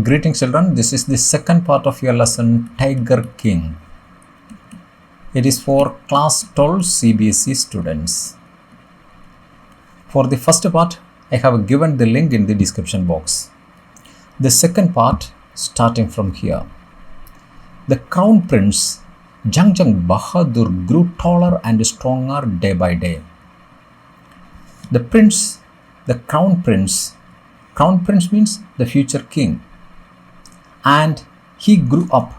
Greetings children, this is the second part of your lesson Tiger King. It is for class 12 Cbse students. For the first part, I have given the link in the description box. The second part, starting from here. The Crown Prince Jang Bahadur grew taller and stronger day by day. The Crown Prince means the future king. And he grew up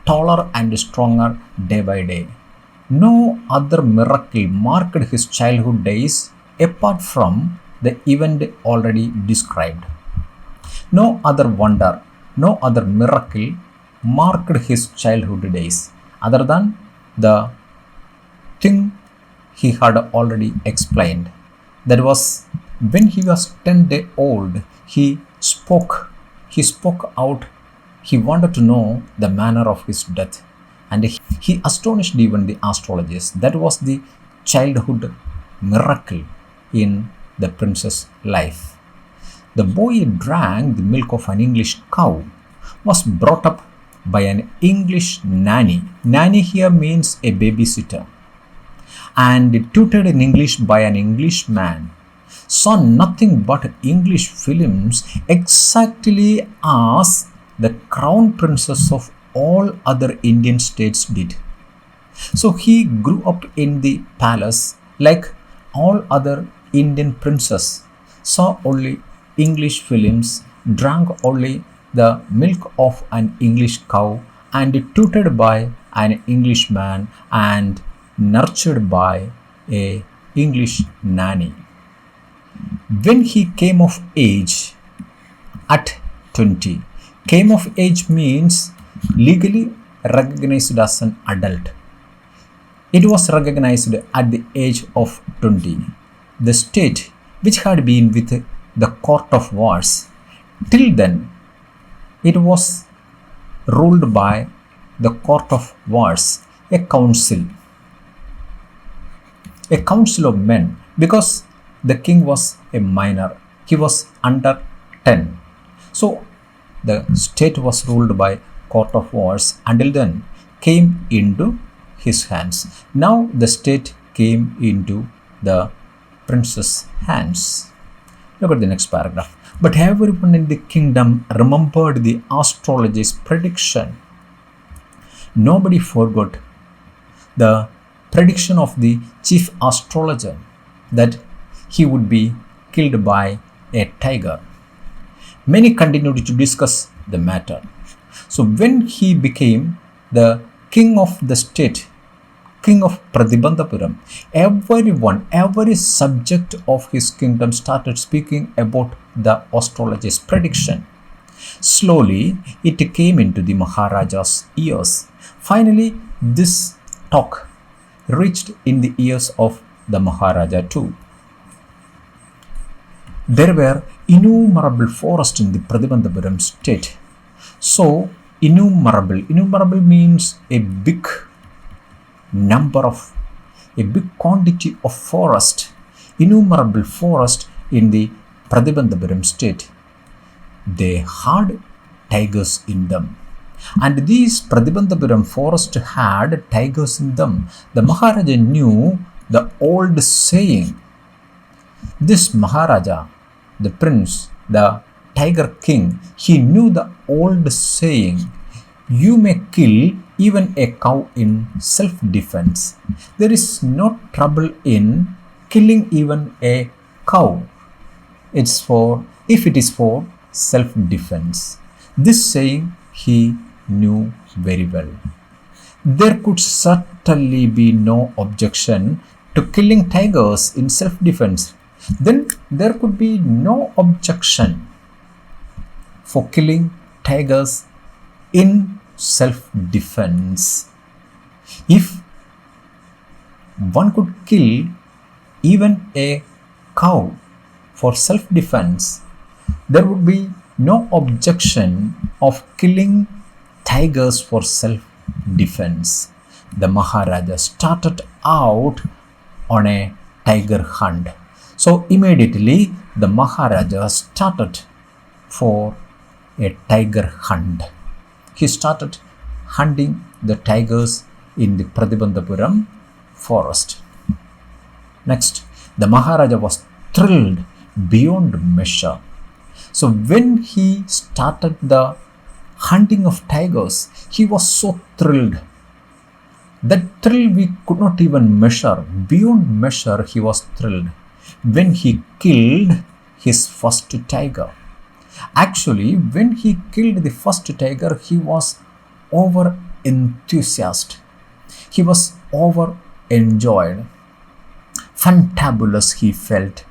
taller and stronger day by day. No other miracle marked his childhood days apart from the event already described. No other wonder, no other miracle marked his childhood days other than the thing he had already explained. That was when he was 10 days old, he spoke out. He wanted to know the manner of his death, and he astonished even the astrologers. That was the childhood miracle in the prince's life. The boy drank the milk of an English cow, was brought up by an English nanny. Nanny here means a babysitter, and tutored in English by an Englishman. Saw nothing but English films exactly as the crown princes of all other Indian states did. So he grew up in the palace like all other Indian princes, saw only English films, drank only the milk of an English cow, and tutored by an Englishman and nurtured by a English nanny. When he came of age at 20, came of age means legally recognized as an adult. It was recognized at the age of 20. The state, which had been with the court of wars, till then it was ruled by the court of wars, a council of men, because the king was a minor, he was under 10. So the state was ruled by court of wars until then came into his hands. Now the state came into the prince's hands. Look at the next paragraph. But everyone in the kingdom remembered the astrologer's prediction. Nobody forgot the prediction of the chief astrologer that he would be killed by a tiger. Many continued to discuss the matter. So when he became the king of the state, king of Pratibandhapuram, every subject of his kingdom started speaking about the astrologer's prediction. Slowly, it came into the Maharaja's ears. Finally, this talk reached in the ears of the Maharaja too. There were innumerable forests in the Pratibandhapuram state. So, innumerable means a big quantity of forest, innumerable forest in the Pratibandhapuram state. They had tigers in them. And these Pratibandhapuram forest had tigers in them. The Maharaja knew the old saying. This Maharaja, the prince, the tiger king, he knew the old saying, you may kill even a cow in self-defense. There is no trouble in killing even a cow. If it is for self-defense. This saying he knew very well. There could certainly be no objection to killing tigers in self-defense. Then there could be no objection for killing tigers in self-defense. If one could kill even a cow for self-defense, there would be no objection of killing tigers for self-defense. The Maharaja started out on a tiger hunt. So immediately the Maharaja started for a tiger hunt. He started hunting the tigers in the Pratibandhapuram forest. Next, the Maharaja was thrilled beyond measure. So when he started the hunting of tigers, he was so thrilled. That thrill we could not even measure. Beyond measure, he was thrilled when he killed his first tiger. Actually, when he killed the first tiger, he was over enthusiastic. He was over enjoyed. Fantabulous he felt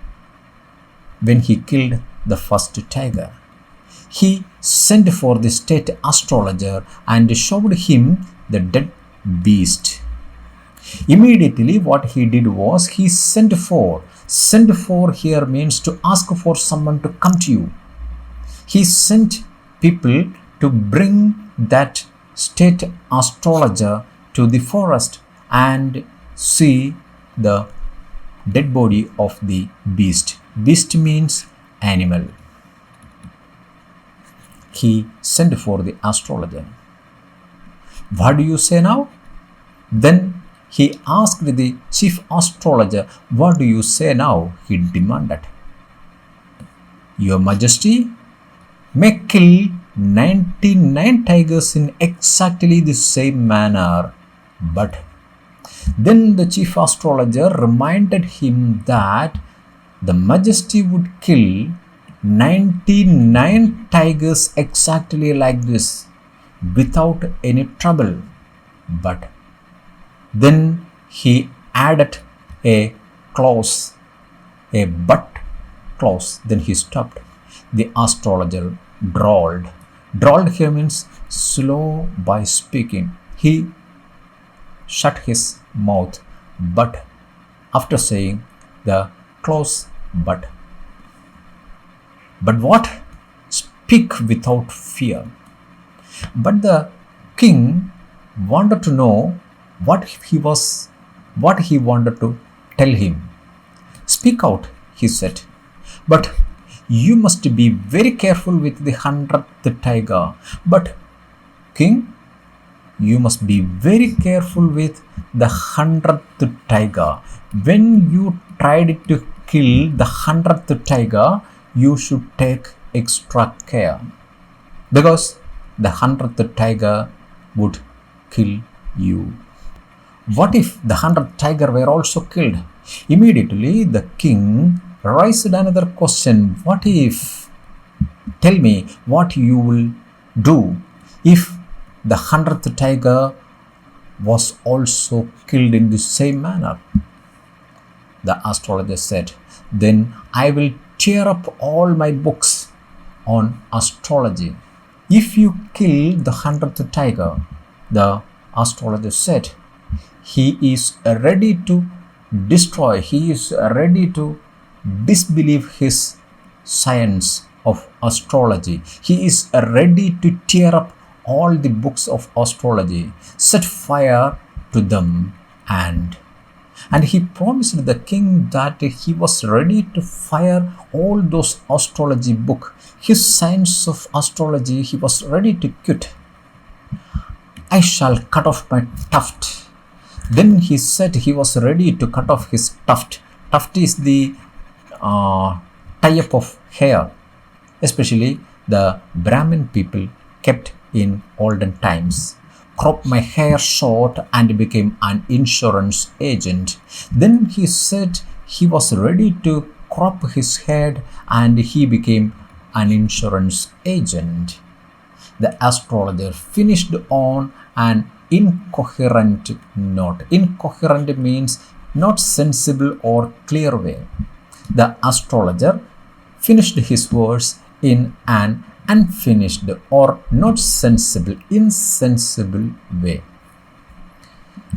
when he killed the first tiger. He sent for the state astrologer and showed him the dead beast. Immediately what he did was he sent for. Send for here means to ask for someone to come to you. He sent people to bring that state astrologer to the forest and see the dead body of the beast. Beast means animal. He sent for the astrologer. What do you say now? Then he asked the chief astrologer, what do you say now? He demanded. Your Majesty may kill 99 tigers in exactly the same manner. But then the chief astrologer reminded him that the Majesty would kill 99 tigers exactly like this without any trouble. But then he added a clause, a but clause. Then he stopped. The astrologer drawled. Drawled here means slow by speaking. He shut his mouth, but after saying the clause but. But what? Speak without fear. But the king wanted to know what he wanted to tell him. Speak out, he said. But you must be very careful with the 100th tiger. But king, you must be very careful with the 100th tiger. When you tried to kill the 100th tiger, you should take extra care, because the 100th tiger would kill you. What if the 100th tiger were also killed? Immediately the king raised another question. What if? Tell me what you will do if the 100th tiger was also killed in the same manner? The astrologer said, then I will tear up all my books on astrology. If you kill the 100th tiger, the astrologer said, he is ready to destroy, he is ready to disbelieve his science of astrology. He is ready to tear up all the books of astrology, set fire to them, and he promised the king that he was ready to fire all those astrology books. His science of astrology he was ready to quit. I shall cut off my tuft. Then he said he was ready to cut off his tuft. Tuft is the tie-up of hair, especially the Brahmin people kept in olden times. Crop my hair short and became an insurance agent. Then he said he was ready to crop his head and he became an insurance agent. The astrologer finished on an incoherent note. Incoherent means not sensible or clear way. The astrologer finished his words in an unfinished or not sensible, insensible way.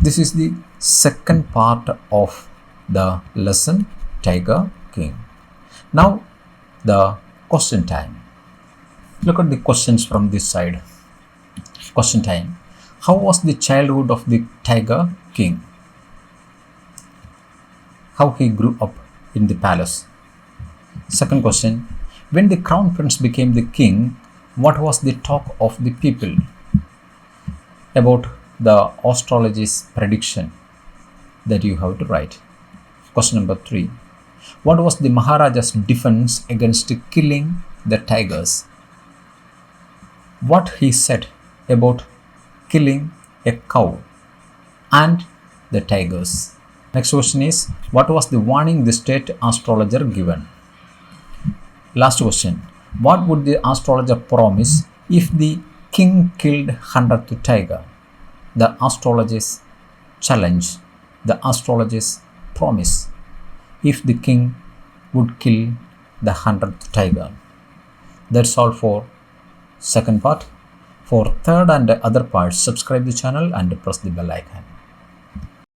This is the second part of the lesson, Tiger King. Now the question time. Look at the questions from this side. Question time. How was the childhood of the Tiger King? How he grew up in the palace. Second question. When the crown prince became the king, What was the talk of the people about the astrologer's prediction that you have to write? Question number 3. What was the Maharaja's defense against killing the tigers? What he said about killing a cow and the tigers. Next question is, what was the warning the state astrologer given? Last question, what would the astrologer promise if the king killed 100th tiger? The astrologer's challenge, the astrologer's promise, if the king would kill the 100th tiger. That's all for second part. For third and other parts, subscribe the channel and press the bell icon.